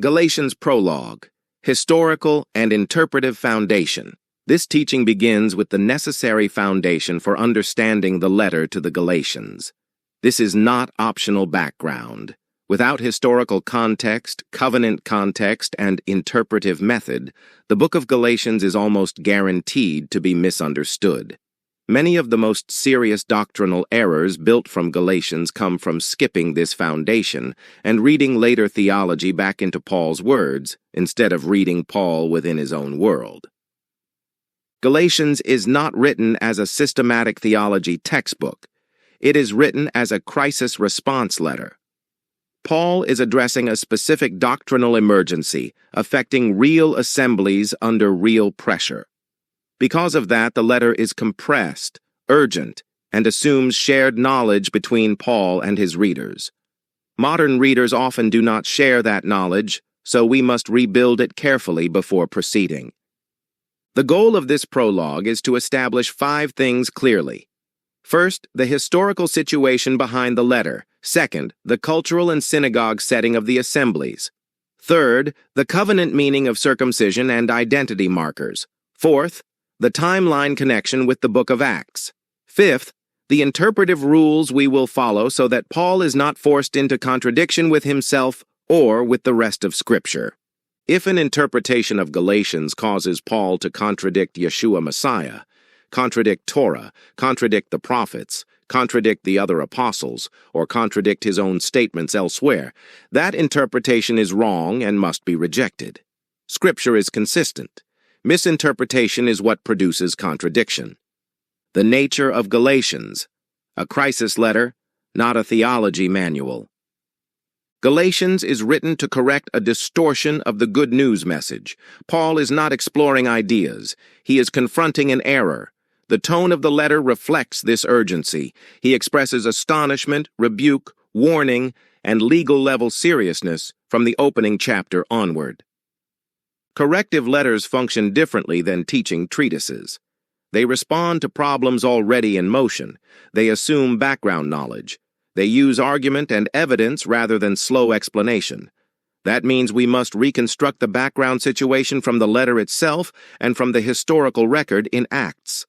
Galatians Prologue, Historical and Interpretive Foundation. This teaching begins with the necessary foundation for understanding the letter to the Galatians. This is not optional background. Without historical context, covenant context, and interpretive method, the book of Galatians is almost guaranteed to be misunderstood. Many of the most serious doctrinal errors built from Galatians come from skipping this foundation and reading later theology back into Paul's words instead of reading Paul within his own world. Galatians is not written as a systematic theology textbook. It is written as a crisis response letter. Paul is addressing a specific doctrinal emergency affecting real assemblies under real pressure. Because of that, the letter is compressed, urgent, and assumes shared knowledge between Paul and his readers. Modern readers often do not share that knowledge, so we must rebuild it carefully before proceeding. The goal of this prologue is to establish 5 things clearly. First, the historical situation behind the letter. Second, the cultural and synagogue setting of the assemblies. Third, the covenant meaning of circumcision and identity markers. Fourth, the timeline connection with the book of Acts. Fifth, the interpretive rules we will follow so that Paul is not forced into contradiction with himself or with the rest of Scripture. If an interpretation of Galatians causes Paul to contradict Yeshua Messiah, contradict Torah, contradict the prophets, contradict the other apostles, or contradict his own statements elsewhere, that interpretation is wrong and must be rejected. Scripture is consistent. Misinterpretation is what produces contradiction. The nature of Galatians, a crisis letter, not a theology manual. Galatians is written to correct a distortion of the good news message. Paul is not exploring ideas. He is confronting an error. The tone of the letter reflects this urgency. He expresses astonishment, rebuke, warning, and legal-level seriousness from the opening chapter onward. Corrective letters function differently than teaching treatises. They respond to problems already in motion. They assume background knowledge. They use argument and evidence rather than slow explanation. That means we must reconstruct the background situation from the letter itself and from the historical record in Acts.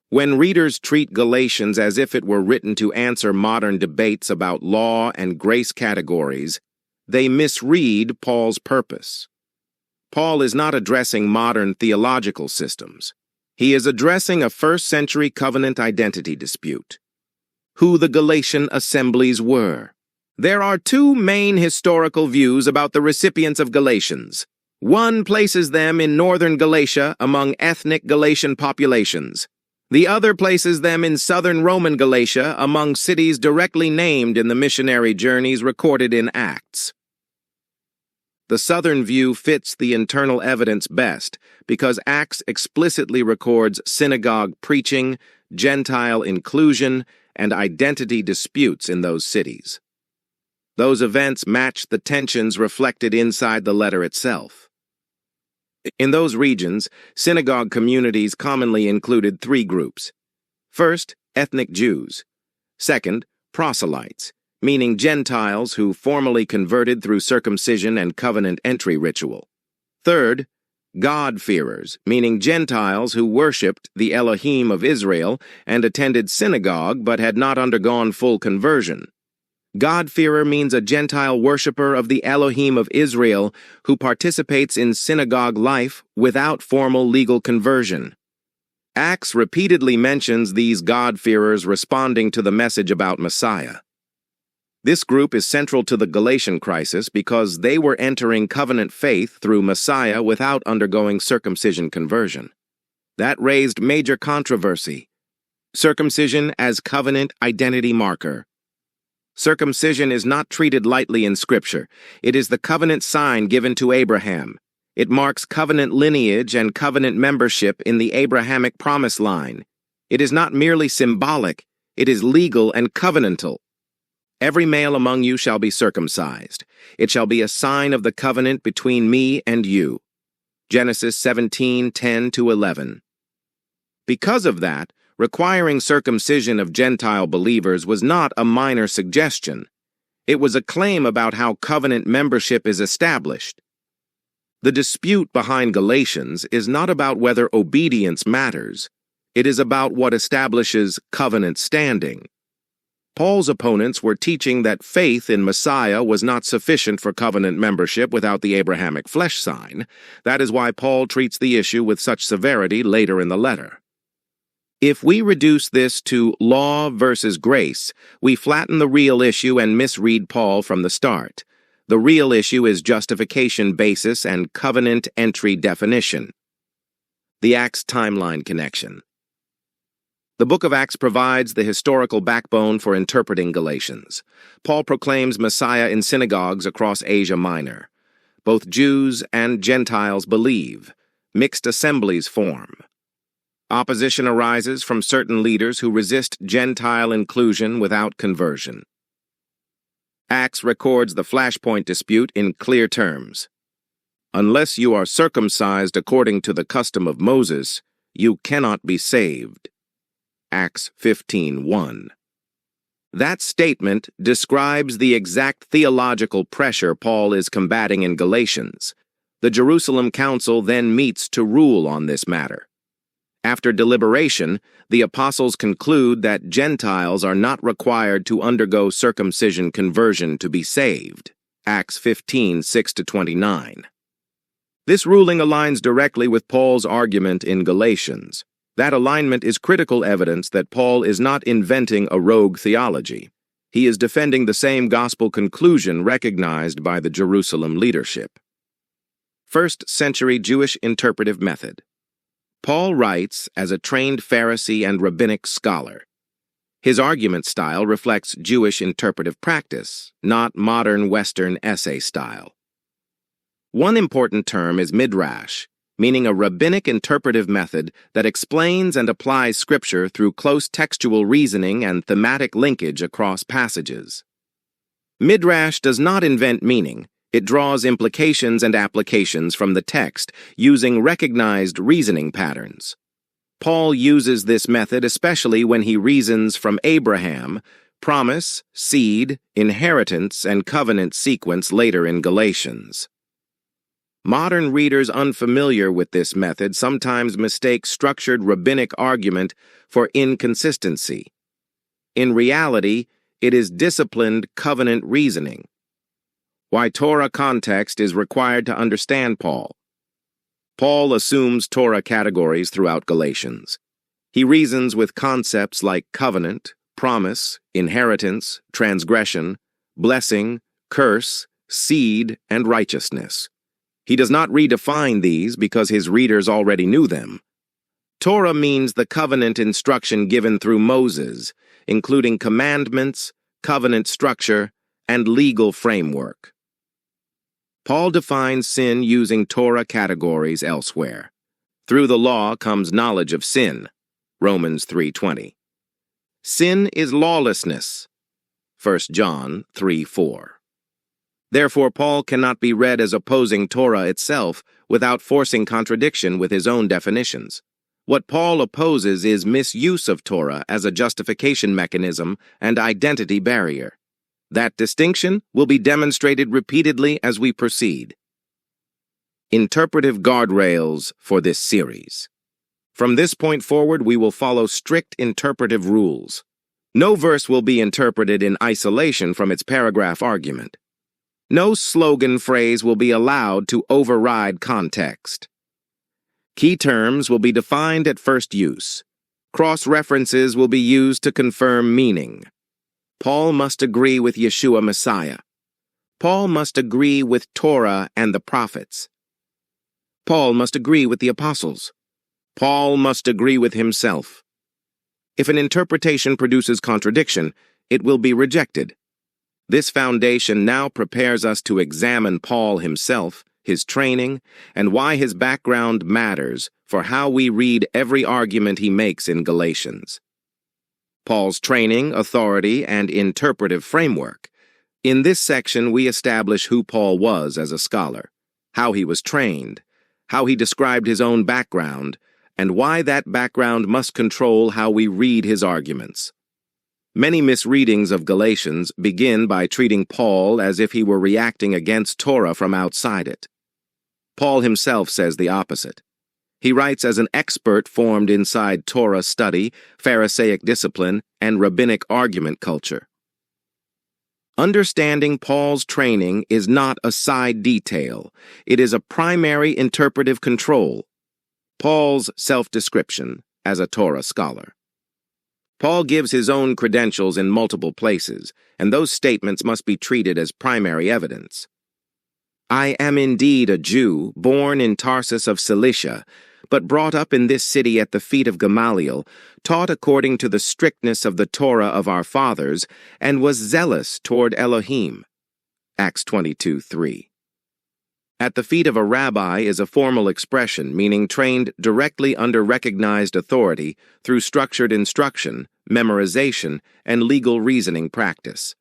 When readers treat Galatians as if it were written to answer modern debates about law and grace categories, they misread Paul's purpose. Paul is not addressing modern theological systems. He is addressing a first-century covenant identity dispute. Who the Galatian assemblies were. There are 2 main historical views about the recipients of Galatians. One places them in northern Galatia among ethnic Galatian populations. The other places them in southern Roman Galatia among cities directly named in the missionary journeys recorded in Acts. The southern view fits the internal evidence best because Acts explicitly records synagogue preaching, Gentile inclusion, and identity disputes in those cities. Those events match the tensions reflected inside the letter itself. In those regions, synagogue communities commonly included 3 groups. First, ethnic Jews. Second, proselytes, meaning Gentiles who formally converted through circumcision and covenant entry ritual. Third, God-fearers, meaning Gentiles who worshipped the Elohim of Israel and attended synagogue but had not undergone full conversion. God-fearer means a Gentile worshiper of the Elohim of Israel who participates in synagogue life without formal legal conversion. Acts repeatedly mentions these God-fearers responding to the message about Messiah. This group is central to the Galatian crisis because they were entering covenant faith through Messiah without undergoing circumcision conversion. That raised major controversy. Circumcision as covenant identity marker. Circumcision is not treated lightly in Scripture. It is the covenant sign given to Abraham. It marks covenant lineage and covenant membership in the Abrahamic promise line. It is not merely symbolic. It is legal and covenantal. Every male among you shall be circumcised. It shall be a sign of the covenant between me and you. Genesis 17:10-11. Because of that, requiring circumcision of Gentile believers was not a minor suggestion. It was a claim about how covenant membership is established. The dispute behind Galatians is not about whether obedience matters. It is about what establishes covenant standing. Paul's opponents were teaching that faith in Messiah was not sufficient for covenant membership without the Abrahamic flesh sign. That is why Paul treats the issue with such severity later in the letter. If we reduce this to law versus grace, we flatten the real issue and misread Paul from the start. The real issue is justification basis and covenant entry definition. The Acts timeline connection. The book of Acts provides the historical backbone for interpreting Galatians. Paul proclaims Messiah in synagogues across Asia Minor. Both Jews and Gentiles believe. Mixed assemblies form. Opposition arises from certain leaders who resist Gentile inclusion without conversion. Acts records the flashpoint dispute in clear terms. Unless you are circumcised according to the custom of Moses, you cannot be saved. Acts 15:1. That statement describes the exact theological pressure Paul is combating in Galatians. The Jerusalem Council then meets to rule on this matter. After deliberation, the apostles conclude that Gentiles are not required to undergo circumcision conversion to be saved. Acts 15:6-29. This ruling aligns directly with Paul's argument in Galatians. That alignment is critical evidence that Paul is not inventing a rogue theology. He is defending the same gospel conclusion recognized by the Jerusalem leadership. First-century Jewish interpretive method. Paul writes as a trained Pharisee and rabbinic scholar. His argument style reflects Jewish interpretive practice, not modern Western essay style. One important term is midrash, meaning a rabbinic interpretive method that explains and applies Scripture through close textual reasoning and thematic linkage across passages. Midrash does not invent meaning. It draws implications and applications from the text using recognized reasoning patterns. Paul uses this method especially when he reasons from Abraham, promise, seed, inheritance, and covenant sequence later in Galatians. Modern readers unfamiliar with this method sometimes mistake structured rabbinic argument for inconsistency. In reality, it is disciplined covenant reasoning. Why Torah context is required to understand Paul. Paul assumes Torah categories throughout Galatians. He reasons with concepts like covenant, promise, inheritance, transgression, blessing, curse, seed, and righteousness. He does not redefine these because his readers already knew them. Torah means the covenant instruction given through Moses, including commandments, covenant structure, and legal framework. Paul defines sin using Torah categories elsewhere. Through the law comes knowledge of sin, Romans 3:20. Sin is lawlessness, 1 John 3:4. Therefore, Paul cannot be read as opposing Torah itself without forcing contradiction with his own definitions. What Paul opposes is misuse of Torah as a justification mechanism and identity barrier. That distinction will be demonstrated repeatedly as we proceed. Interpretive guardrails for this series. From this point forward, we will follow strict interpretive rules. No verse will be interpreted in isolation from its paragraph argument. No slogan phrase will be allowed to override context. Key terms will be defined at first use. Cross-references will be used to confirm meaning. Paul must agree with Yeshua Messiah. Paul must agree with Torah and the prophets. Paul must agree with the apostles. Paul must agree with himself. If an interpretation produces contradiction, it will be rejected. This foundation now prepares us to examine Paul himself, his training, and why his background matters for how we read every argument he makes in Galatians. Paul's training, authority, and interpretive framework. In this section, we establish who Paul was as a scholar, how he was trained, how he described his own background, and why that background must control how we read his arguments. Many misreadings of Galatians begin by treating Paul as if he were reacting against Torah from outside it. Paul himself says the opposite. He writes as an expert formed inside Torah study, Pharisaic discipline, and rabbinic argument culture. Understanding Paul's training is not a side detail. It is a primary interpretive control. Paul's self-description as a Torah scholar. Paul gives his own credentials in multiple places, and those statements must be treated as primary evidence. I am indeed a Jew, born in Tarsus of Cilicia, but brought up in this city at the feet of Gamaliel, taught according to the strictness of the Torah of our fathers, and was zealous toward Elohim. Acts 22:3. At the feet of a rabbi is a formal expression meaning trained directly under recognized authority through structured instruction, memorization, and legal reasoning practice.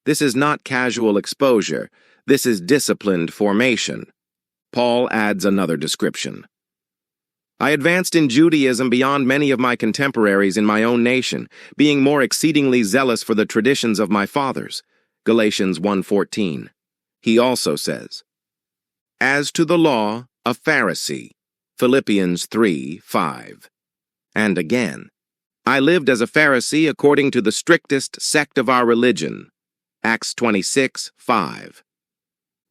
This is not casual exposure. This is disciplined formation. Paul adds another description. I advanced in Judaism beyond many of my contemporaries in my own nation, being more exceedingly zealous for the traditions of my fathers. Galatians 1:14. He also says, as to the law, a Pharisee. Philippians 3:5. And again, I lived as a Pharisee according to the strictest sect of our religion. Acts 26:5.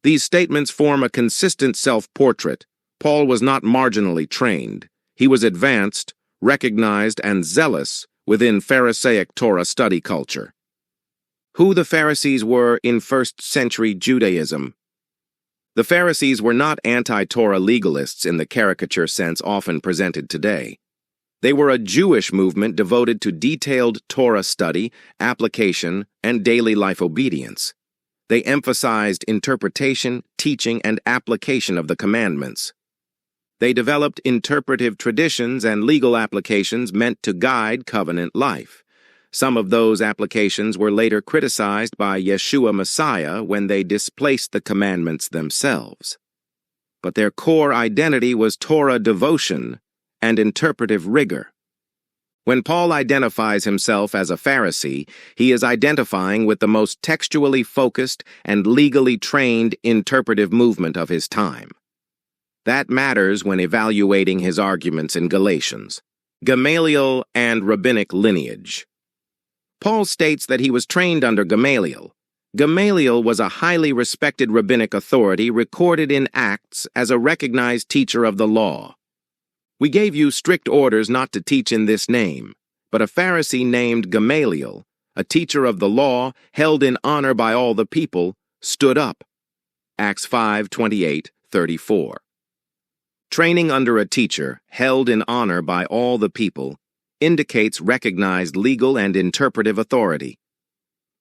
These statements form a consistent self-portrait. Paul was not marginally trained. He was advanced, recognized, and zealous within Pharisaic Torah study culture. Who the Pharisees were in first-century Judaism. The Pharisees were not anti-Torah legalists in the caricature sense often presented today. They were a Jewish movement devoted to detailed Torah study, application, and daily life obedience. They emphasized interpretation, teaching, and application of the commandments. They developed interpretive traditions and legal applications meant to guide covenant life. Some of those applications were later criticized by Yeshua Messiah when they displaced the commandments themselves. But their core identity was Torah devotion and interpretive rigor. When Paul identifies himself as a Pharisee, he is identifying with the most textually focused and legally trained interpretive movement of his time. That matters when evaluating his arguments in Galatians. Gamaliel and rabbinic lineage. Paul states that he was trained under Gamaliel. Gamaliel was a highly respected rabbinic authority recorded in Acts as a recognized teacher of the law. We gave you strict orders not to teach in this name, but a Pharisee named Gamaliel, a teacher of the law, held in honor by all the people, stood up. Acts 5:28-34. Training under a teacher, held in honor by all the people, indicates recognized legal and interpretive authority.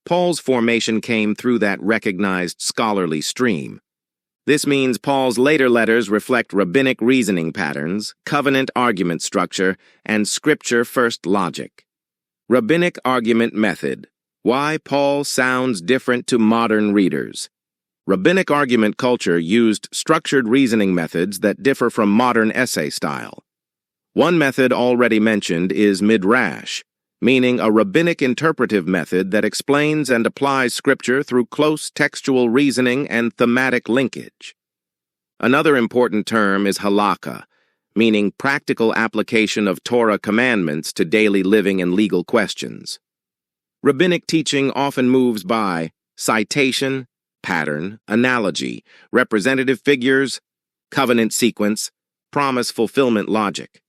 Paul's formation came through that recognized scholarly stream. This means Paul's later letters reflect rabbinic reasoning patterns, covenant argument structure, and scripture-first logic. Rabbinic argument method. Why Paul sounds different to modern readers. Rabbinic argument culture used structured reasoning methods that differ from modern essay style. One method already mentioned is midrash, meaning a rabbinic interpretive method that explains and applies scripture through close textual reasoning and thematic linkage. Another important term is halakha, meaning practical application of Torah commandments to daily living and legal questions. Rabbinic teaching often moves by citation, pattern, analogy, representative figures, covenant sequence, promise fulfillment logic.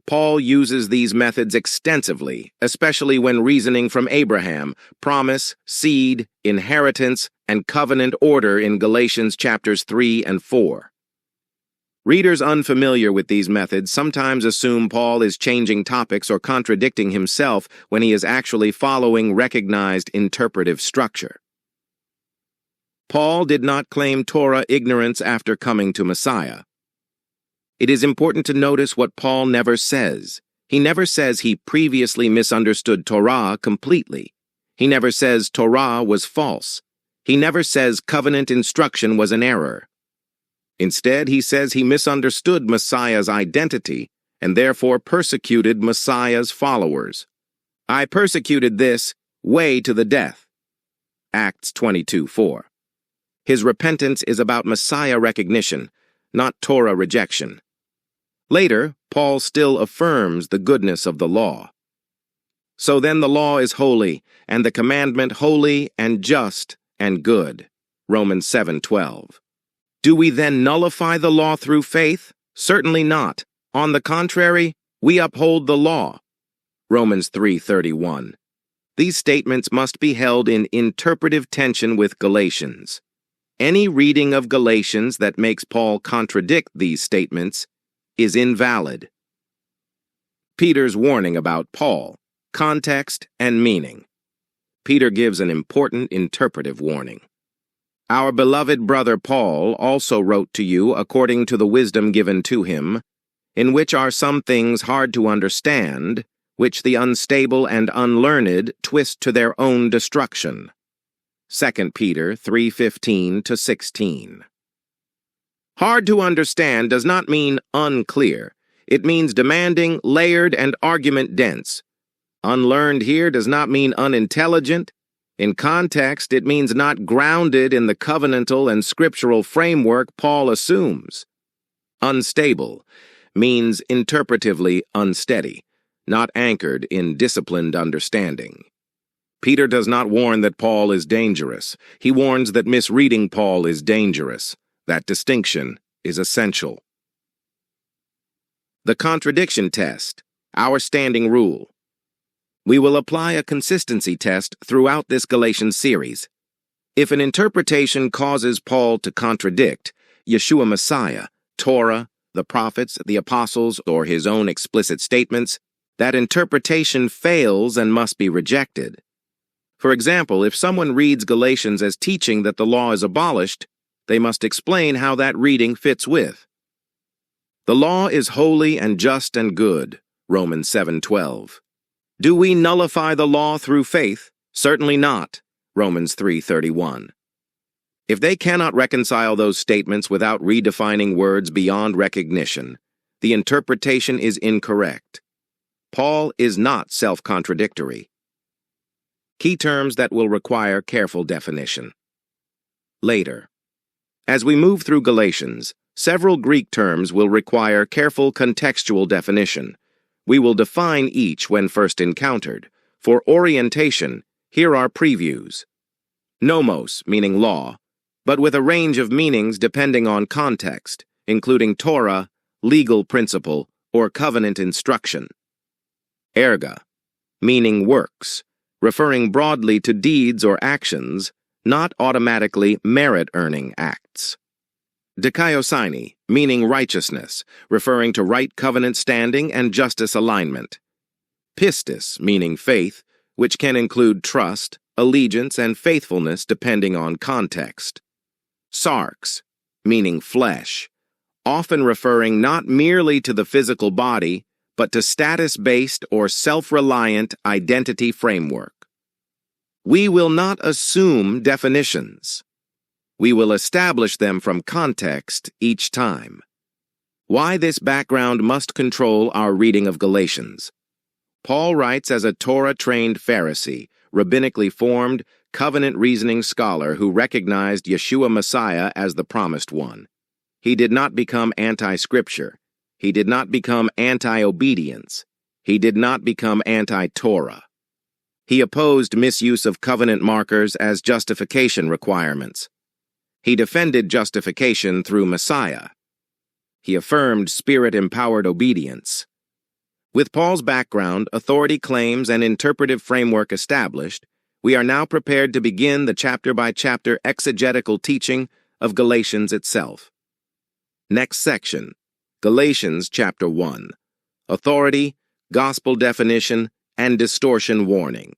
Paul uses these methods extensively, especially when reasoning from Abraham, promise, seed, inheritance, and covenant order in Galatians chapters 3 and 4. Readers unfamiliar with these methods sometimes assume Paul is changing topics or contradicting himself when he is actually following recognized interpretive structure. Paul did not claim Torah ignorance after coming to Messiah. It is important to notice what Paul never says. He never says he previously misunderstood Torah completely. He never says Torah was false. He never says covenant instruction was an error. Instead, he says he misunderstood Messiah's identity and therefore persecuted Messiah's followers. I persecuted this way to the death. Acts 22:4. His repentance is about Messiah recognition, not Torah rejection. Later, Paul still affirms the goodness of the law. So then the law is holy, and the commandment holy and just and good. Romans 7:12. Do we then nullify the law through faith? Certainly not. On the contrary, we uphold the law. Romans 3:31. These statements must be held in interpretive tension with Galatians. Any reading of Galatians that makes Paul contradict these statements is invalid. Peter's warning about Paul, context and meaning. Peter gives an important interpretive warning. Our beloved brother Paul also wrote to you according to the wisdom given to him, in which are some things hard to understand, which the unstable and unlearned twist to their own destruction. 2 Peter 3:15-16. Hard to understand does not mean unclear. It means demanding, layered, and argument-dense. Unlearned here does not mean unintelligent. In context, it means not grounded in the covenantal and scriptural framework Paul assumes. Unstable means interpretively unsteady, not anchored in disciplined understanding. Peter does not warn that Paul is dangerous. He warns that misreading Paul is dangerous. That distinction is essential. The contradiction test, our standing rule. We will apply a consistency test throughout this Galatians series. If an interpretation causes Paul to contradict Yeshua Messiah, Torah, the prophets, the apostles, or his own explicit statements, that interpretation fails and must be rejected. For example, if someone reads Galatians as teaching that the law is abolished, they must explain how that reading fits with. The law is holy and just and good, Romans 7:12. Do we nullify the law through faith? Certainly not, Romans 3:31. If they cannot reconcile those statements without redefining words beyond recognition, the interpretation is incorrect. Paul is not self-contradictory. Key terms that will require careful definition. Later. As we move through Galatians, several Greek terms will require careful contextual definition. We will define each when first encountered. For orientation, here are previews. Nomos, meaning law, but with a range of meanings depending on context, including Torah, legal principle, or covenant instruction. Erga, meaning works, referring broadly to deeds or actions, not automatically merit-earning acts. Dikaiosine, meaning righteousness, referring to right covenant standing and justice alignment. Pistis, meaning faith, which can include trust, allegiance, and faithfulness depending on context. Sarx, meaning flesh, often referring not merely to the physical body, but to status-based or self-reliant identity framework. We will not assume definitions. We will establish them from context each time. Why this background must control our reading of Galatians. Paul writes as a Torah-trained Pharisee, rabbinically formed, covenant-reasoning scholar who recognized Yeshua Messiah as the promised one. He did not become anti-scripture. He did not become anti-obedience. He did not become anti-Torah. He opposed misuse of covenant markers as justification requirements. He defended justification through Messiah. He affirmed Spirit-empowered obedience. With Paul's background, authority claims, and interpretive framework established, we are now prepared to begin the chapter-by-chapter exegetical teaching of Galatians itself. Next section, Galatians chapter 1. Authority, gospel definition, and distortion warning.